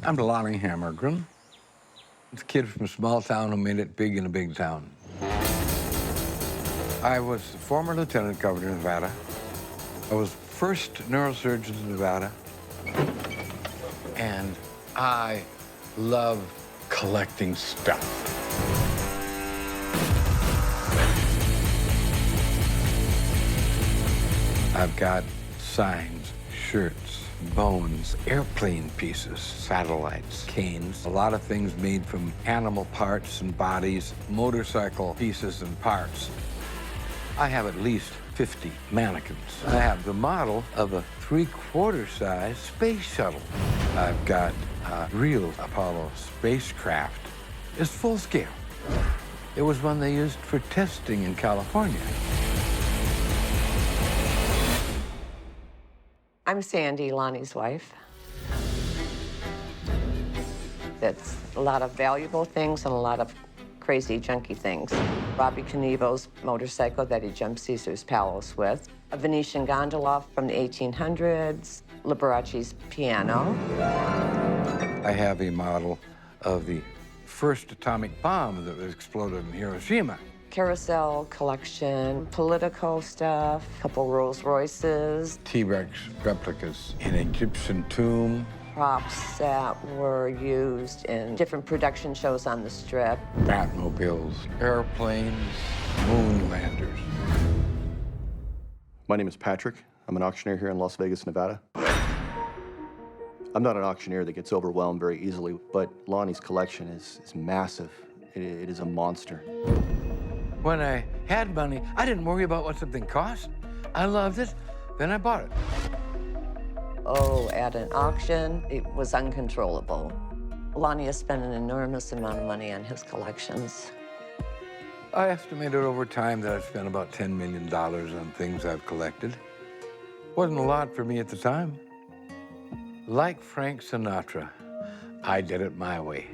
I'm Lonnie Hammergren. It's a kid from a small town who made it big in a big town. I was the former lieutenant governor of Nevada. I was first neurosurgeon in Nevada. And I love collecting stuff. I've got signs, shirts, bones, airplane pieces, satellites, canes, a lot of things made from animal parts and bodies, motorcycle pieces and parts. I have at least 50 mannequins. I have the model of a 3/4 size space shuttle. I've got a real Apollo spacecraft. It's full scale. It was one they used for testing in California. I'm Sandy, Lonnie's wife. It's a lot of valuable things and a lot of crazy, junky things. Robbie Knievel's motorcycle that he jumped Caesar's Palace with, a Venetian gondola from the 1800s, Liberace's piano. I have a model of the first atomic bomb that exploded in Hiroshima. Carousel collection, political stuff, a couple Rolls Royces. T-Rex replicas, an Egyptian tomb. Props that were used in different production shows on the Strip. Batmobiles, airplanes, moon landers. My name is Patrick. I'm an auctioneer here in Las Vegas, Nevada. I'm not an auctioneer that gets overwhelmed very easily, but Lonnie's collection is massive. It is a monster. When I had money, I didn't worry about what something cost. I loved it, then I bought it. Oh, at an auction, it was uncontrollable. Lonnie has spent an enormous amount of money on his collections. I estimated over time that I've spent about $10 million on things I've collected. Wasn't a lot for me at the time. Like Frank Sinatra, I did it my way.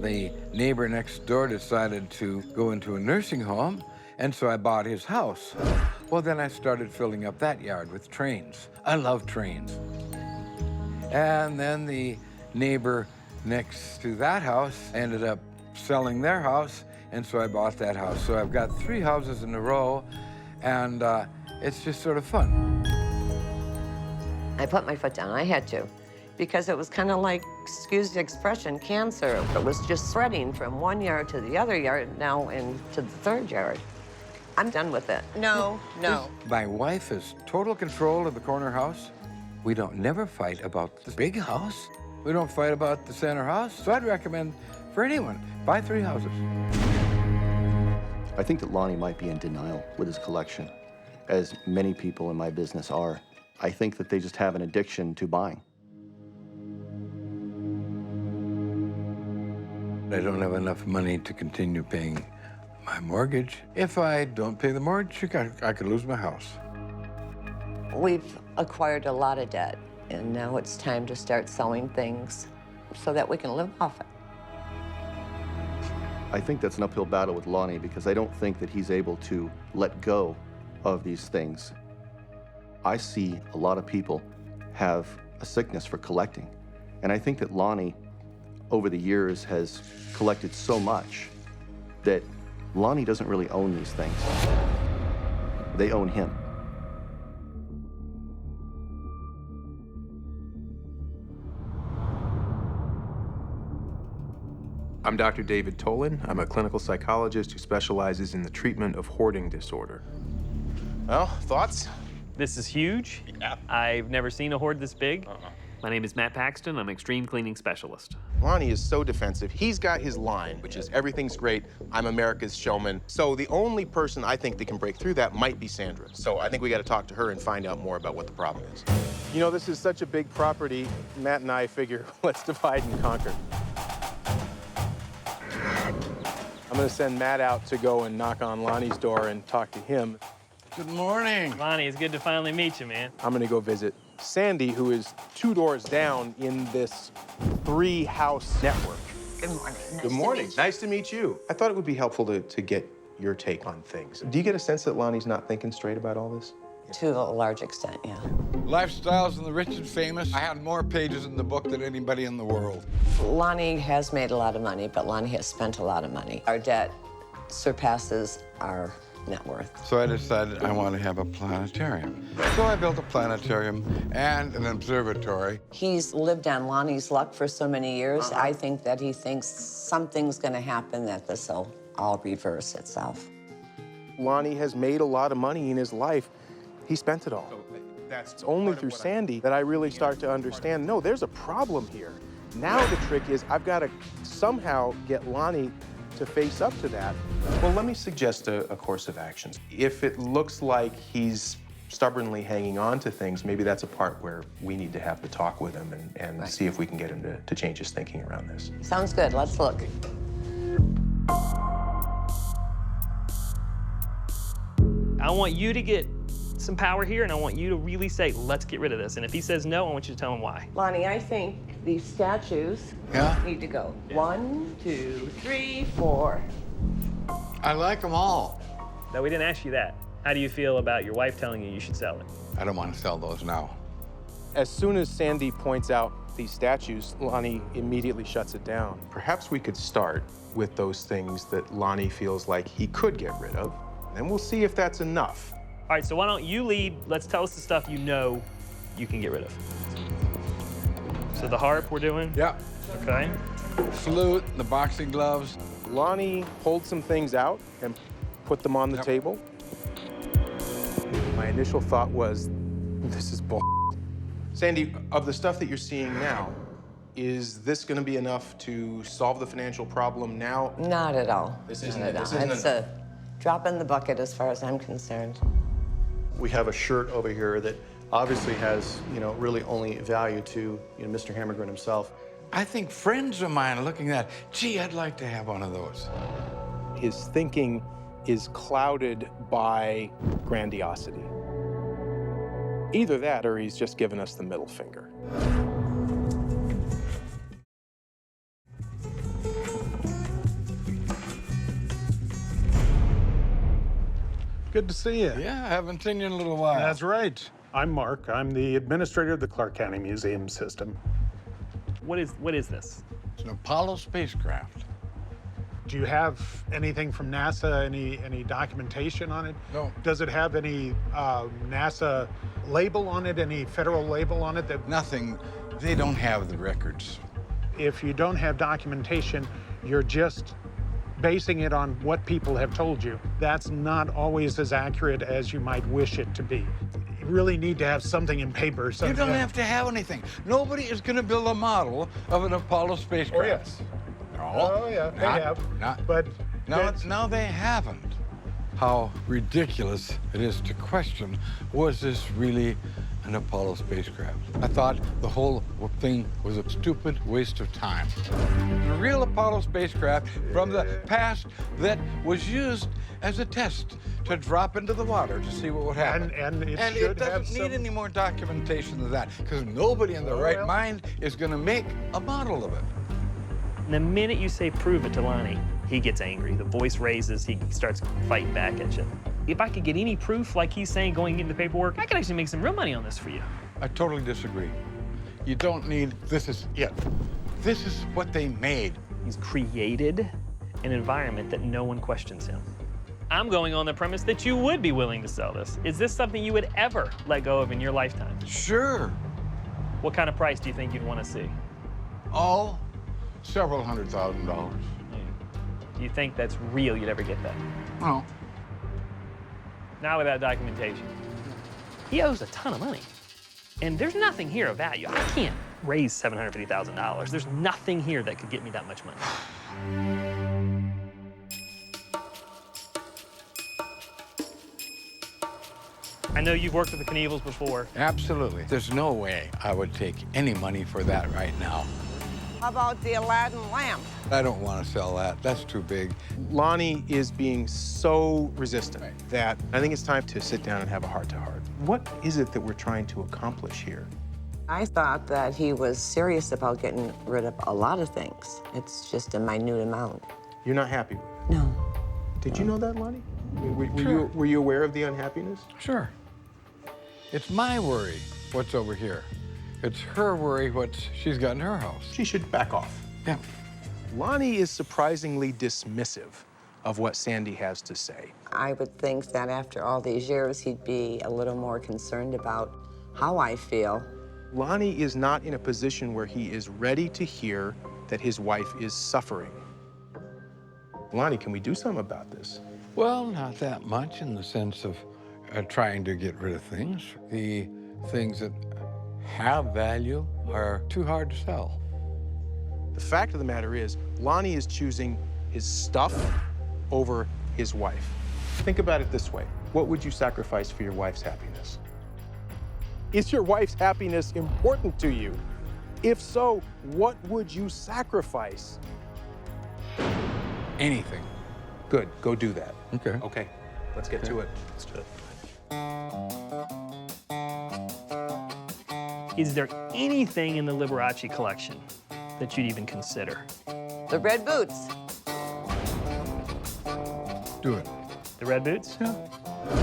The neighbor next door decided to go into a nursing home, and so I bought his house. Well, then I started filling up that yard with trains. I love trains. And then the neighbor next to that house ended up selling their house, and so I bought that house. So I've got 3 houses in a row, and it's just sort of fun. I put my foot down, I had to, because it was kind of like, excuse the expression, cancer. It was just spreading from one yard to the other yard, now into the 3rd yard. I'm done with it. No. My wife has total control of the corner house. We don't never fight about the big house. We don't fight about the center house. So I'd recommend for anyone, buy 3 houses. I think that Lonnie might be in denial with his collection, as many people in my business are. I think that they just have an addiction to buying. I don't have enough money to continue paying my mortgage. If I don't pay the mortgage, I could lose my house. We've acquired a lot of debt, and now it's time to start selling things so that we can live off it. I think that's an uphill battle with Lonnie because I don't think that he's able to let go of these things. I see a lot of people have a sickness for collecting, and I think that Lonnie, over the years, has collected so much that Lonnie doesn't really own these things. They own him. I'm Dr. David Tolan. I'm a clinical psychologist who specializes in the treatment of hoarding disorder. Well, thoughts? This is huge. Yeah. I've never seen a hoard this big. My name is Matt Paxton. I'm an extreme cleaning specialist. Lonnie is so defensive. He's got his line, which is everything's great, I'm America's showman. So the only person I think that can break through that might be Sandra. So I think we got to talk to her and find out more about what the problem is. You know, this is such a big property, Matt and I figure, let's divide and conquer. I'm gonna send Matt out to go and knock on Lonnie's door and talk to him. Good morning. Lonnie, it's good to finally meet you, man. I'm gonna go visit Sandy, who is 2 doors down in this 3-house network. Good morning. Good morning. Nice to meet you. I thought it would be helpful to get your take on things. Do you get a sense that Lonnie's not thinking straight about all this? To a large extent, yeah. Lifestyles and the rich and famous. I had more pages in the book than anybody in the world. Lonnie has made a lot of money, but Lonnie has spent a lot of money. Our debt surpasses our net worth. So I decided I want to have a planetarium. So I built a planetarium and an observatory. He's lived on Lonnie's luck for so many years. I think that he thinks something's going to happen that this will all reverse itself. Lonnie has made a lot of money in his life. He spent it all. It's only through Sandy that I really start to understand, no, there's a problem here. Now the trick is I've got to somehow get Lonnie to face up to that. Well, let me suggest a course of actions. If it looks like he's stubbornly hanging on to things, maybe that's a part where we need to have the talk with him and Right. see if we can get him to change his thinking around this. Sounds good. Let's look. I want you to get some power here, and I want you to really say, let's get rid of this. And if he says no, I want you to tell him why. Lonnie, I think these statues need to go. 1, 2, 3, 4. I like them all. No, we didn't ask you that. How do you feel about your wife telling you you should sell it? I don't want to sell those now. As soon as Sandy points out these statues, Lonnie immediately shuts it down. Perhaps we could start with those things that Lonnie feels like he could get rid of, and we'll see if that's enough. All right, so why don't you lead? Let's tell us the stuff you know you can get rid of. So the harp we're doing? Yeah. Okay. Flute, the boxing gloves. Lonnie pulled some things out and put them on the table. My initial thought was, this is bull. Sandy, of the stuff that you're seeing now, is this going to be enough to solve the financial problem now? Not at all. This isn't Not it. at This all. isn't It's enough. a drop in the bucket as far as I'm concerned. We have a shirt over here that obviously has, really only value to, Mr. Hammergren himself. I think friends of mine are looking at, gee, I'd like to have one of those. His thinking is clouded by grandiosity. Either that or he's just given us the middle finger. Good to see you. Yeah, I haven't seen you in a little while. That's right. I'm Mark. I'm the administrator of the Clark County Museum System. What is this? It's an Apollo spacecraft. Do you have anything from NASA, any documentation on it? No. Does it have any NASA label on it, any federal label on it? That Nothing. They don't have the records. if you don't have documentation, you're just basing it on what people have told you. That's not always as accurate as you might wish it to be. You really need to have something in paper. You Something. don't have to have anything. Nobody is going to build a model of an Apollo spacecraft. Oh, yes. No. Oh, yeah, they have. But No, they haven't. How ridiculous it is to question, was this really an Apollo spacecraft? I thought the whole thing was a stupid waste of time. A real Apollo spacecraft from the past that was used as a test to drop into the water to see what would happen. And it And should it have doesn't need some- any more documentation than that, because nobody in their right mind is going to make a model of it. And the minute you say prove it to Lonnie, he gets angry. The voice raises, he starts fighting back at you. If I could get any proof like he's saying going into the paperwork, I could actually make some real money on this for you. I totally disagree. You don't need, this is it. This is what they made. He's created an environment that no one questions him. I'm going on the premise that you would be willing to sell this. Is this something you would ever let go of in your lifetime? Sure. What kind of price do you think you'd want to see? All several $100,000. Do you think that's real you'd ever get that? Well, Not without documentation. He owes a ton of money. And there's nothing here of value. I can't raise $750,000. There's nothing here that could get me that much money. I know you've worked with the Knievels before. absolutely. There's no way I would take any money for that right now. How about the Aladdin lamp? I don't want to sell that. That's too big. Lonnie is being so resistant that I think it's time to sit down and have a heart-to-heart. What is it that we're trying to accomplish here? I thought that he was serious about getting rid of a lot of things. It's just a minute amount. You're not happy with it. No. Did you know that, Lonnie? Were you aware of the unhappiness? Sure. It's my worry what's over here. It's her worry what she's got in her house. She should back off. Yeah. Lonnie is surprisingly dismissive of what Sandy has to say. I would think that after all these years, he'd be a little more concerned about how I feel. Lonnie is not in a position where he is ready to hear that his wife is suffering. Lonnie, can we do something about this? Well, not that much in the sense of trying to get rid of things. The things that have value are too hard to sell. The fact of the matter is, Lonnie is choosing his stuff over his wife. Think about it this way. What would you sacrifice for your wife's happiness? Is your wife's happiness important to you? If so, what would you sacrifice? Anything. Good, go do that. Okay. Okay, let's get to it. Let's do it. Is there anything in the Liberace collection that you'd even consider? The red boots. Do it. The red boots? Yeah.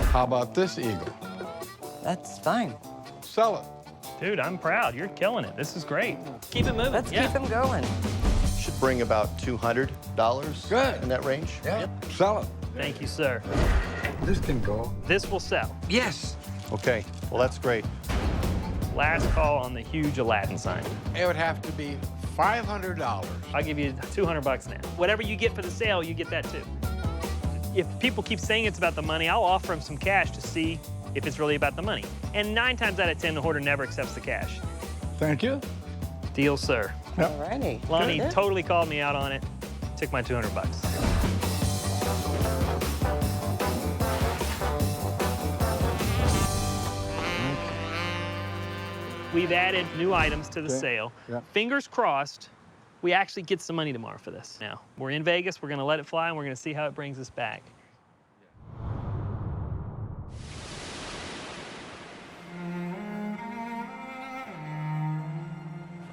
How about this eagle? That's fine. Sell it. Dude, I'm proud. You're killing it. This is great. Keep it moving. Let's keep him going. Should bring about $200 Good. in that range. Yeah. Yep. Sell it. Thank you, sir. This can go. This will sell. Yes. Okay, well, that's great. Last call on the huge Aladdin sign. It would have to be $500. I'll give you 200 bucks now. Whatever you get for the sale, you get that too. If people keep saying it's about the money, I'll offer them some cash to see if it's really about the money. And 9 times out of 10, the hoarder never accepts the cash. Thank you. Deal, sir. All righty. Lonnie Good. totally called me out on it. Took my 200 bucks. We've added new items to the sale. Yeah. Fingers crossed, we actually get some money tomorrow for this. Now, we're in Vegas, we're gonna let it fly, and we're gonna see how it brings us back.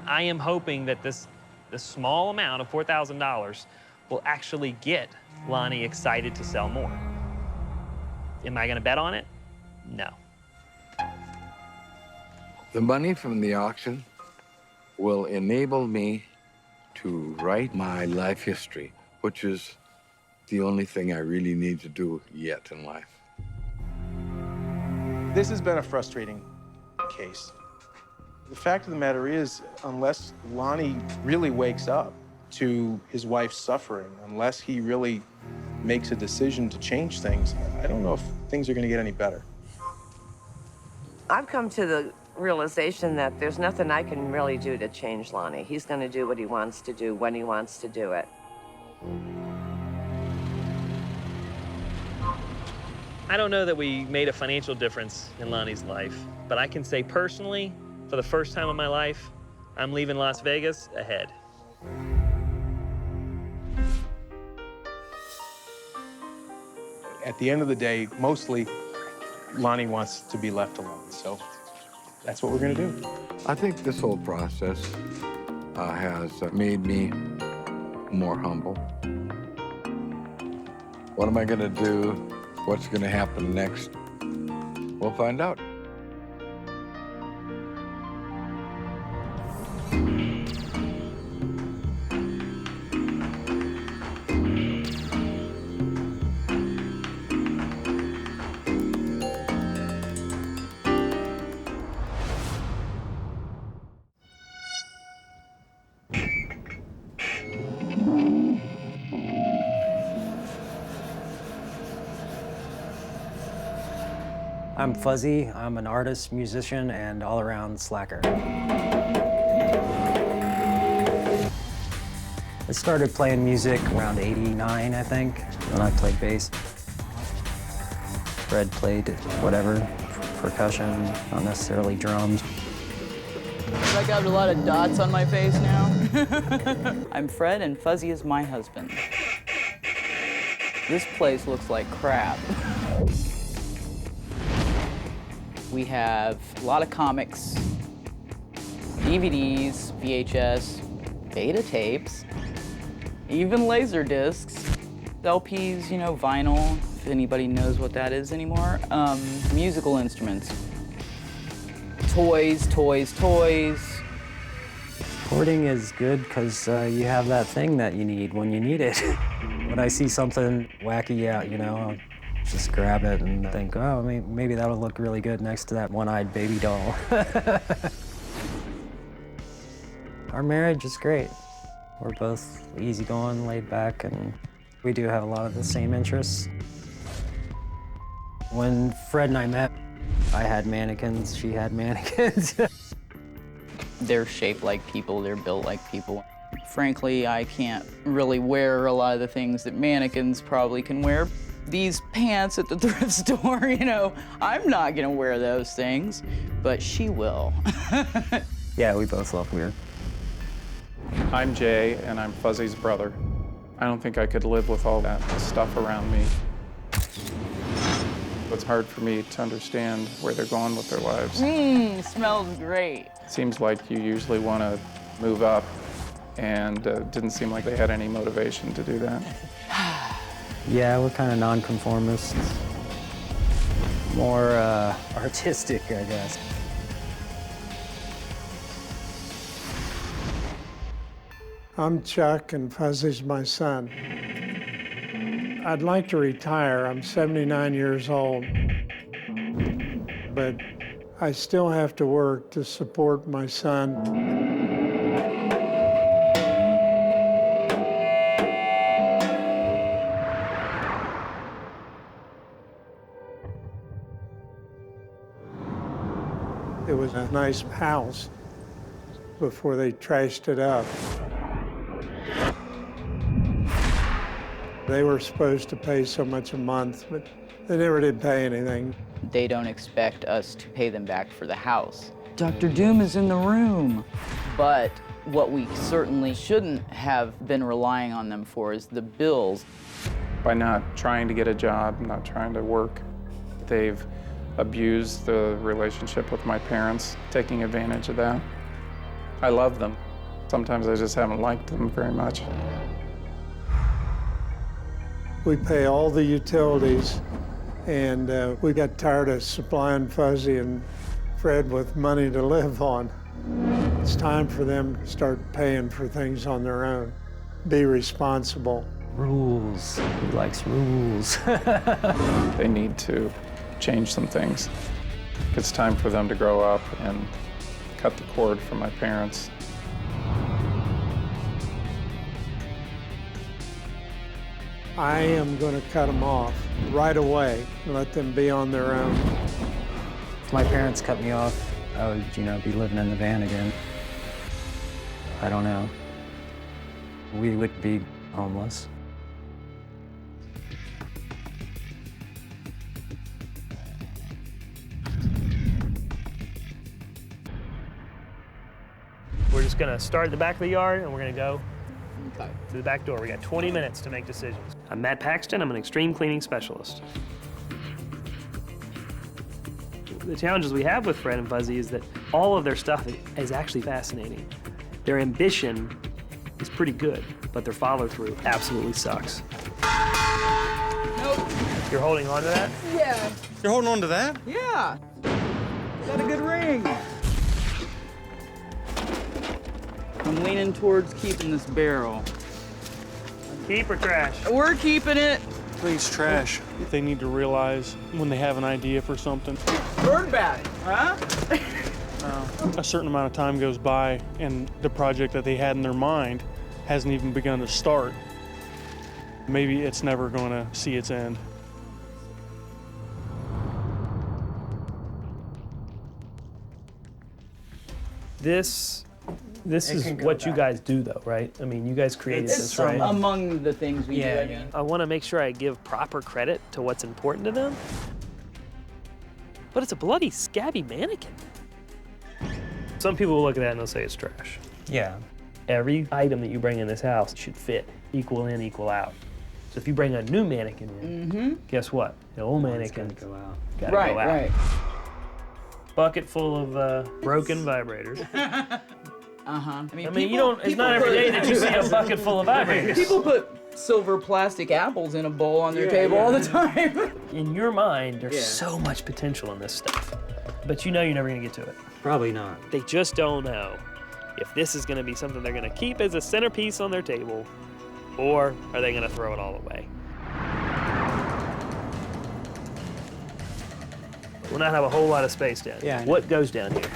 I am hoping that this small amount of $4,000 will actually get Lonnie excited to sell more. Am I gonna bet on it? No. The money from the auction will enable me to write my life history, which is the only thing I really need to do yet in life. This has been a frustrating case. The fact of the matter is, unless Lonnie really wakes up to his wife's suffering, unless he really makes a decision to change things, I don't know if things are going to get any better. I've come to the realization that there's nothing I can really do to change Lonnie. He's going to do what he wants to do when he wants to do it. I don't know that we made a financial difference in Lonnie's life, but I can say personally, for the first time in my life, I'm leaving Las Vegas ahead. At the end of the day, mostly, Lonnie wants to be left alone, so that's what we're going to do. I think this whole process has made me more humble. What am I going to do? What's going to happen next? We'll find out. I'm Fuzzy. I'm an artist, musician, and all-around slacker. I started playing music around '89, I think, when I played bass. Fred played whatever, percussion, not necessarily drums. I got a lot of dots on my face now. I'm Fred, and Fuzzy is my husband. This place looks like crap. We have a lot of comics, DVDs, VHS, beta tapes, even laser discs, LPs, you know, vinyl, if anybody knows what that is anymore, musical instruments, toys, toys, toys. Hoarding is good because you have that thing that you need when you need it. When I see something wacky out, you know, I'll just grab it and think, oh, maybe that'll look really good next to that one-eyed baby doll. Our marriage is great. We're both easygoing, laid back, and we do have a lot of the same interests. When Fred and I met, I had mannequins, she had mannequins. They're shaped like people, they're built like people. Frankly, I can't really wear a lot of the things that mannequins probably can wear. These pants at the thrift store, you know, I'm not gonna wear those things, but she will. Yeah, we both love weird. I'm Jay, and I'm Fuzzy's brother. I don't think I could live with all that stuff around me. It's hard for me to understand where they're going with their lives. Smells great. Seems like you usually want to move up, and didn't seem like they had any motivation to do that. Yeah, we're kind of non-conformists. More artistic, I guess. I'm Chuck, and Fuzzy's my son. I'd like to retire. I'm 79 years old. But I still have to work to support my son. It was a nice house before they trashed it up. They were supposed to pay so much a month, but they never did pay anything. They don't expect us to pay them back for the house. Dr. Doom is in the room. But what we certainly shouldn't have been relying on them for is the bills. By not trying to get a job, not trying to work, they've abused the relationship with my parents, taking advantage of that. I love them. Sometimes I just haven't liked them very much. We pay all the utilities, and we got tired of supplying Fuzzy and Fred with money to live on. It's time for them to start paying for things on their own. Be responsible. Rules. He likes rules. They need to change some things. It's time for them to grow up and cut the cord from my parents. I am going to cut them off right away and let them be on their own. If my parents cut me off, I would, you know, be living in the van again. I don't know. We would be homeless. We're just gonna start at the back of the yard and we're gonna go to the back door. We got 20 minutes to make decisions. I'm Matt Paxton, I'm an extreme cleaning specialist. The challenges we have with Fred and Fuzzy is that all of their stuff is actually fascinating. Their ambition is pretty good, but their follow-through absolutely sucks. Nope. You're holding on to that? Yeah. You're holding on to that? Yeah. Got a good ring. I'm leaning towards keeping this barrel. Keep or trash? We're keeping it. Please, trash. They need to realize when they have an idea for something. Bird bat, huh? A certain amount of time goes by and the project that they had in their mind hasn't even begun to start. Maybe it's never going to see its end. This is what you guys do, though, right? I mean, you guys created this, right? Among the things we do. I mean. I want to make sure I give proper credit to what's important to them. But it's a bloody, scabby mannequin. Some people will look at that and they'll say it's trash. Yeah. Every item that you bring in this house should fit, equal in, equal out. So if you bring a new mannequin in, guess what? The old mannequin Gotta go out. gotta go out. Right. Bucket full of broken vibrators. I mean, you don't. It's not every day that you see a bucket full of vibrators. People put silver plastic apples in a bowl on their table all the time. In your mind, there's so much potential in this stuff, but you know you're never gonna get to it. Probably not. They just don't know if this is going to be something they're going to keep as a centerpiece on their table, or are they going to throw it all away? We'll not have a whole lot of space down here. Yeah, I know. What goes down here?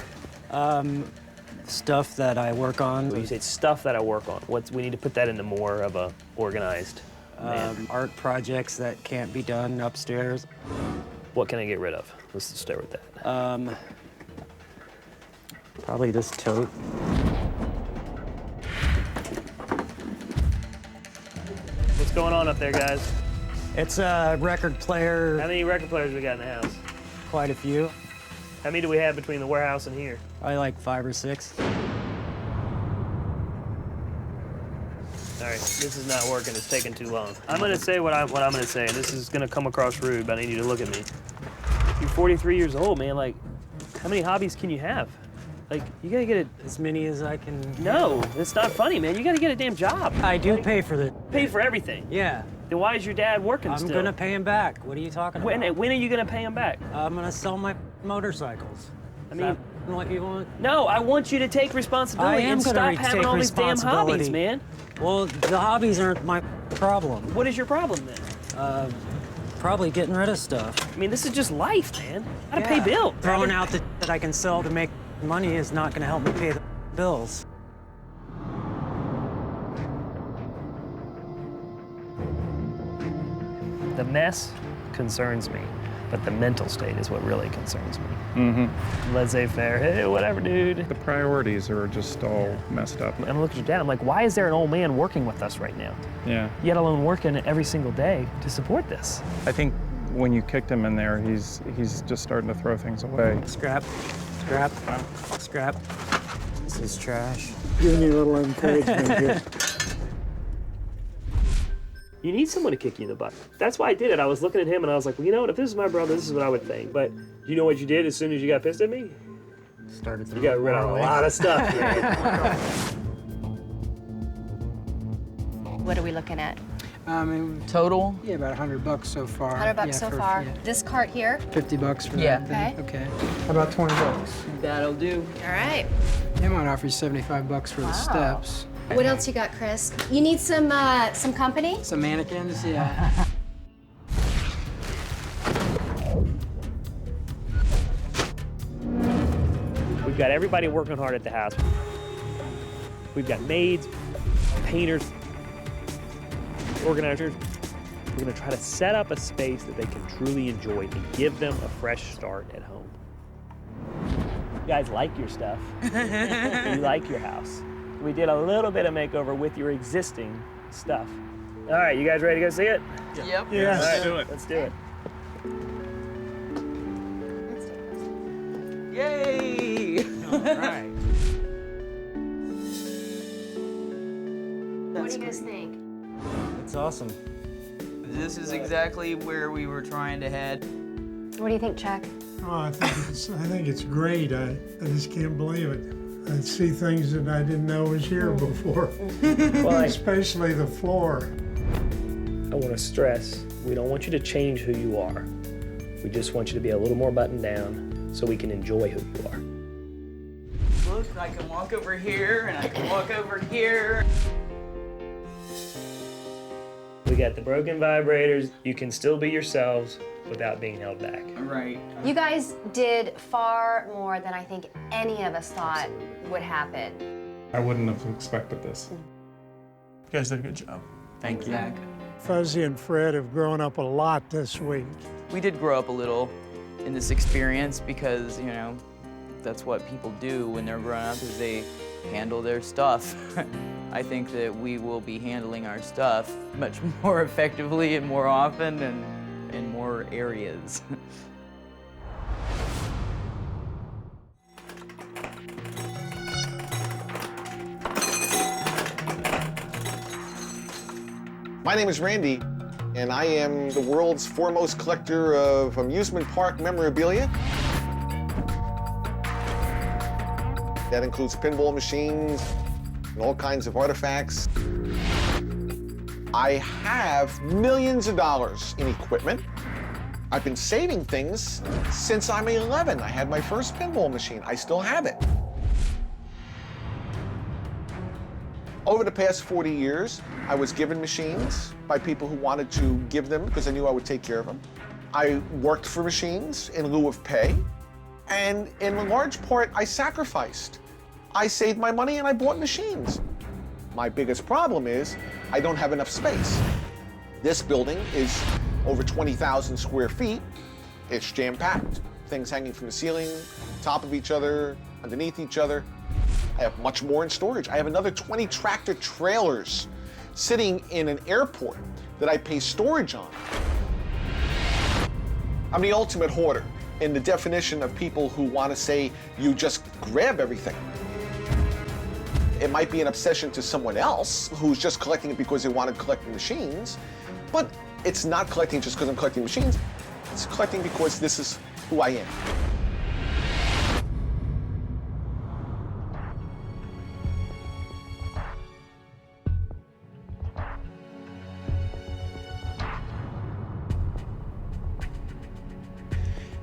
Stuff that I work on. When you say stuff that I work on, we need to put that into more of a organized manner. Art projects that can't be done upstairs. What can I get rid of? Let's start with that. Probably this tote. What's going on up there, guys? It's a record player. How many record players we got in the house? Quite a few. How many do we have between the warehouse and here? Probably like 5 or 6. All right, this is not working. It's taking too long. I'm gonna say what I'm gonna say, and this is gonna come across rude, but I need you to look at me. You're 43 years old, man. Like, how many hobbies can you have? Like, you gotta get as many as I can. No, it's not funny, man. You gotta get a damn job. I do pay for the. Pay for everything. Yeah. Then why is your dad working I'm still? gonna pay him back. What are you talking about? When are you gonna pay him back? I'm gonna sell my motorcycles. I mean, what you want? No, I want you to take responsibility I am and gonna stop having take all these damn hobbies, man. Well, the hobbies aren't my problem. What is your problem then? Probably getting rid of stuff. I mean, this is just life, man. I gotta pay bills. Throwing out that I can sell to make money is not gonna help me pay the bills. The mess concerns me, but the mental state is what really concerns me. Mm-hmm. Laissez-faire, hey, whatever, dude. The priorities are just all messed up. I'm looking at your dad, I'm like, why is there an old man working with us right now? Yeah. Yet alone working every single day to support this. I think when you kicked him in there, he's just starting to throw things away. Scrap, scrap, scrap. This is trash. Giving you a little encouragement here. You need someone to kick you in the butt. That's why I did it. I was looking at him and I was like, well, you know what? If this is my brother, this is what I would think. But you know what you did as soon as you got pissed at me? Started You got rid of a lot of stuff, man. What are we looking at? Total? Yeah, about $100 so far. $100 Yeah, so for- far. yeah. This cart here? $50 for Yeah. that. Okay. Okay. How about $20? That'll do. All right. They might offer you $75 for the steps. What else you got, Chris? You need some company? Some mannequins, yeah. We've got everybody working hard at the house. We've got maids, painters, organizers. We're gonna try to set up a space that they can truly enjoy and give them a fresh start at home. You guys like your stuff. You like your house. We did a little bit of makeover with your existing stuff. All right, you guys ready to go see it? Yep. Yeah. Yes. All right, let's do it. Yay! All right. What do you guys think? It's awesome. This is exactly where we were trying to head. What do you think, Chuck? Oh, I think it's great. I just can't believe it. I see things that I didn't know was here before, especially the floor. I want to stress, we don't want you to change who you are. We just want you to be a little more buttoned down so we can enjoy who you are. Look, I can walk over here and I can walk over here. We got the broken vibrators. You can still be yourselves without being held back. Right. You guys did far more than I think any of us thought would happen. I wouldn't have expected this. You guys did a good job. Thank you. Fuzzy and Fred have grown up a lot this week. We did grow up a little in this experience because, you know, that's what people do when they're growing up is they handle their stuff. I think that we will be handling our stuff much more effectively and more often and in more areas. My name is Randy, and I am the world's foremost collector of amusement park memorabilia. That includes pinball machines and all kinds of artifacts. I have millions of dollars in equipment. I've been saving things since I'm 11. I had my first pinball machine. I still have it. Over the past 40 years, I was given machines by people who wanted to give them because I knew I would take care of them. I worked for machines in lieu of pay, and in large part, I sacrificed. I saved my money and I bought machines. My biggest problem is I don't have enough space. This building is over 20,000 square feet. It's jam-packed. Things hanging from the ceiling, top of each other, underneath each other. I have much more in storage. I have another 20 tractor trailers sitting in an airport that I pay storage on. I'm the ultimate hoarder in the definition of people who want to say you just grab everything. It might be an obsession to someone else who's just collecting it because they want to collect machines, but it's not collecting just because I'm collecting machines. It's collecting because this is who I am.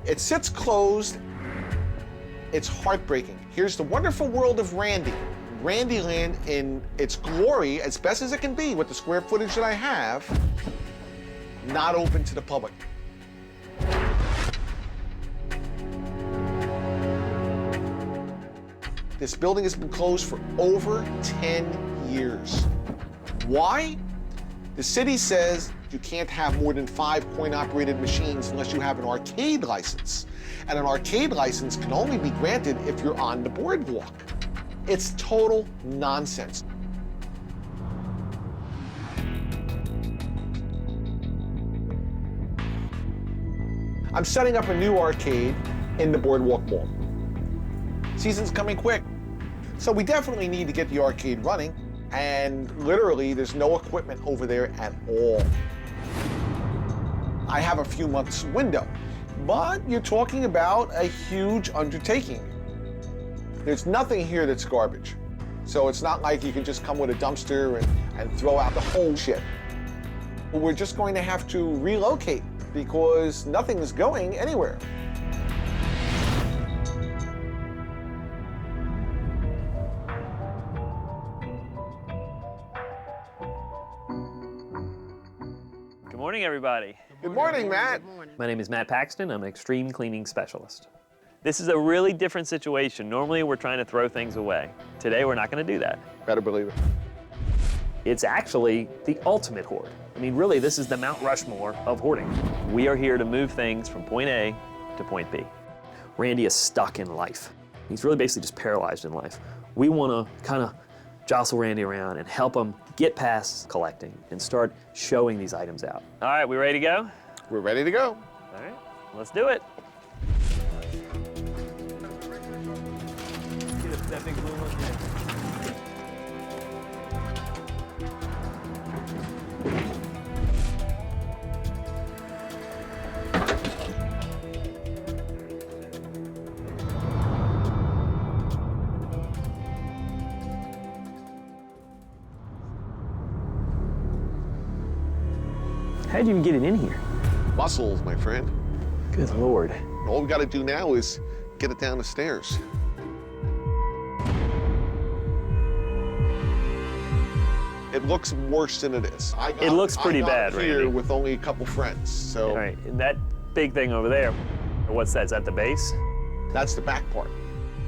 It sits closed. It's heartbreaking. Here's the wonderful world of Randy. Randyland in its glory, as best as it can be with the square footage that I have, not open to the public. This building has been closed for over 10 years. Why? The city says you can't have more than 5 coin-operated machines unless you have an arcade license. And an arcade license can only be granted if you're on the boardwalk. It's total nonsense. I'm setting up a new arcade in the Boardwalk Mall. Season's coming quick. So we definitely need to get the arcade running, and literally there's no equipment over there at all. I have a few months window, but you're talking about a huge undertaking. There's nothing here that's garbage. So it's not like you can just come with a dumpster and throw out the whole shit. We're just going to have to relocate because nothing is going anywhere. Good morning, everybody. Good morning, Matt. My name is Matt Paxton. I'm an extreme cleaning specialist. This is a really different situation. Normally, we're trying to throw things away. Today, we're not going to do that. Better believe it. It's actually the ultimate hoard. I mean, really, this is the Mount Rushmore of hoarding. We are here to move things from point A to point B. Randy is stuck in life. He's really basically just paralyzed in life. We want to kind of jostle Randy around and help him get past collecting and start showing these items out. All right, we ready to go? We're ready to go. All right, let's do it. That big blue one there. How'd you even get it in here? Muscles, my friend. Good Lord. All we got to do now is get it down the stairs. It looks worse than it is. It looks pretty bad, here Randy. with only a couple friends, so. All right, and that big thing over there, what's that? Is that the base? That's the back part.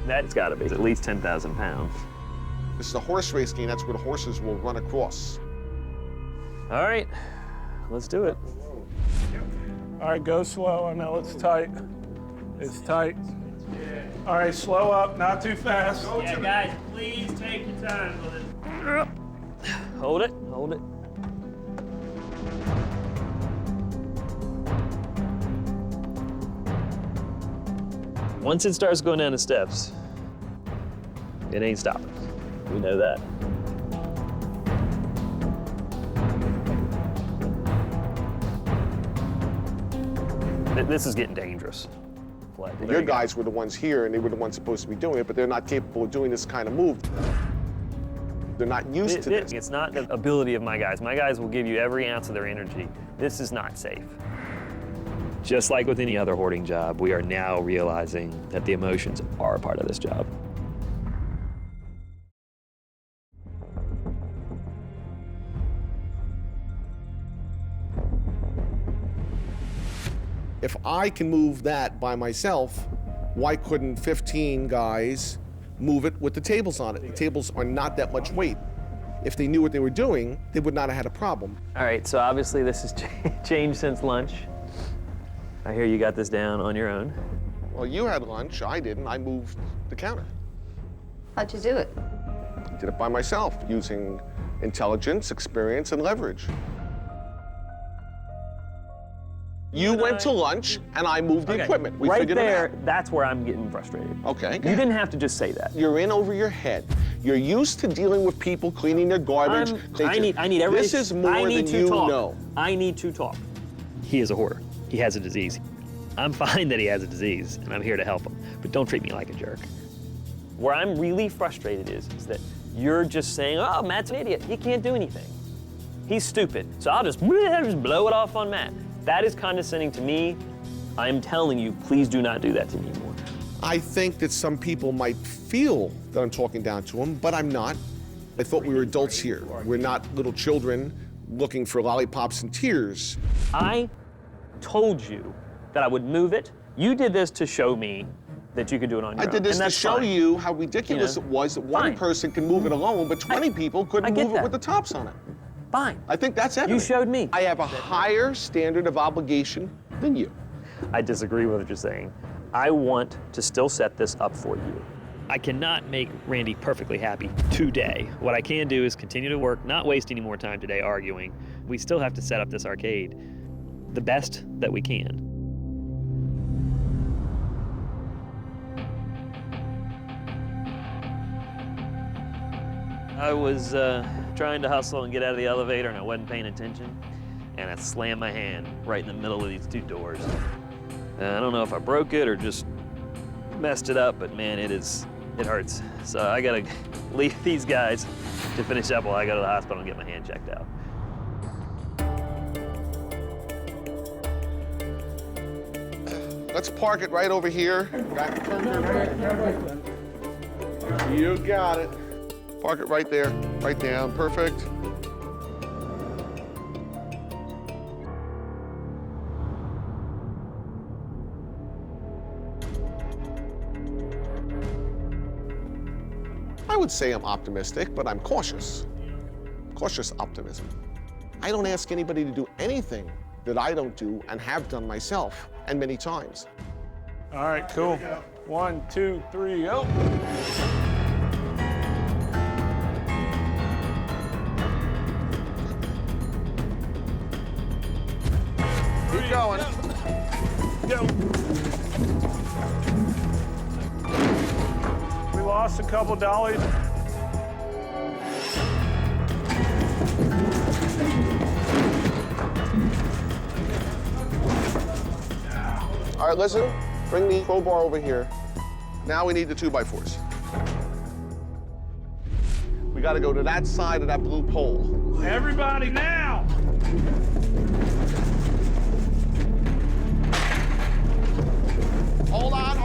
That's got to be at least 10,000 pounds. This is a horse race game. That's where the horses will run across. All right, let's do it. All right, go slow. I know it's tight. It's tight. All right, slow up, not too fast. Yeah, guys, please take your time with it. Hold it, hold it. Once it starts going down the steps, it ain't stopping. We know that. This is getting dangerous. Your guys were the ones here, and they were the ones supposed to be doing it, but they're not capable of doing this kind of move. They're not used to this. It's not the ability of my guys. My guys will give you every ounce of their energy. This is not safe. Just like with any other hoarding job, we are now realizing that the emotions are a part of this job. If I can move that by myself, why couldn't 15 guys move it with the tables on it? The tables are not that much weight. If they knew what they were doing, they would not have had a problem. All right, so obviously this has changed since lunch. I hear you got this down on your own. Well, you had lunch, I didn't. I moved the counter. How'd you do it? I did it by myself, using intelligence, experience, and leverage. You went to lunch, and I moved the equipment. We right figured there, it out. that's where I'm getting frustrated. Okay. You didn't have to just say that. You're in over your head. You're used to dealing with people cleaning their garbage. I need everybody. This is more than you know. I need to talk. He is a hoarder. He has a disease. I'm fine that he has a disease, and I'm here to help him. But don't treat me like a jerk. Where I'm really frustrated is that you're just saying, oh, Matt's an idiot. He can't do anything. He's stupid. So I'll just blow it off on Matt. That is condescending to me. I'm telling you, please do not do that to me anymore. I think that some people might feel that I'm talking down to them, but I'm not. I thought we were adults here. We're not little children looking for lollipops and tears. I told you that I would move it. You did this to show me that you could do it on your own. I did this and to show fine. you how ridiculous it was that one person can move it alone, but 20 people couldn't move it with the tops on it. Fine. I think that's evident. You showed me. I have a higher standard of obligation than you. I disagree with what you're saying. I want to still set this up for you. I cannot make Randy perfectly happy today. What I can do is continue to work, not waste any more time today arguing. We still have to set up this arcade the best that we can. I was trying to hustle and get out of the elevator, and I wasn't paying attention, and I slammed my hand right in the middle of these two doors. I don't know if I broke it or just messed it up, but man, it hurts. So I gotta leave these guys to finish up while I go to the hospital and get my hand checked out. Let's park it right over here. You got it. Park it right there, right down, perfect. I would say I'm optimistic, but I'm cautious. Cautious optimism. I don't ask anybody to do anything that I don't do and have done myself, and many times. All right, cool. 1, 2, 3, go. Keep going. Go. We lost a couple dollies. All right, listen, bring the crowbar over here. Now we need the 2x4s. We gotta go to that side of that blue pole. Everybody now! Hold on,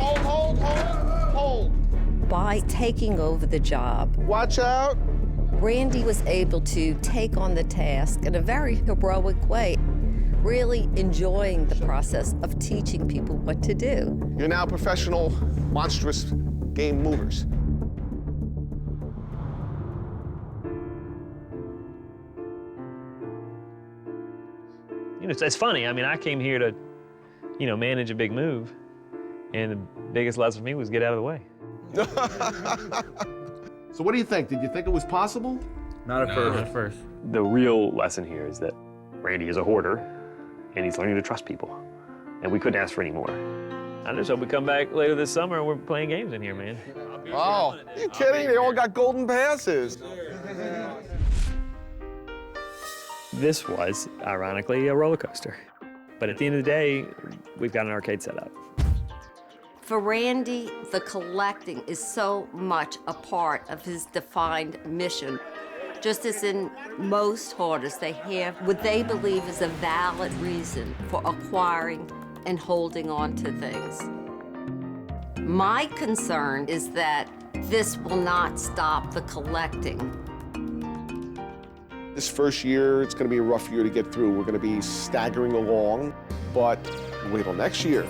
hold. By taking over the job, watch out. Randy was able to take on the task in a very heroic way, really enjoying the process of teaching people what to do. You're now professional, monstrous game movers. You know, it's funny. I mean, I came here to, you know, manage a big move, and the biggest lesson for me was get out of the way. So what do you think? Did you think it was possible? Not at first. The real lesson here is that Randy is a hoarder, and he's learning to trust people, and we couldn't ask for any more. I just hope we come back later this summer and we're playing games in here, man. Oh, are you kidding? They all got golden passes. This was, ironically, a roller coaster. But at the end of the day, we've got an arcade set up. For Randy, the collecting is so much a part of his defined mission. Just as in most hoarders, they have what they believe is a valid reason for acquiring and holding on to things. My concern is that this will not stop the collecting. This first year, it's going to be a rough year to get through. We're going to be staggering along, but wait till next year.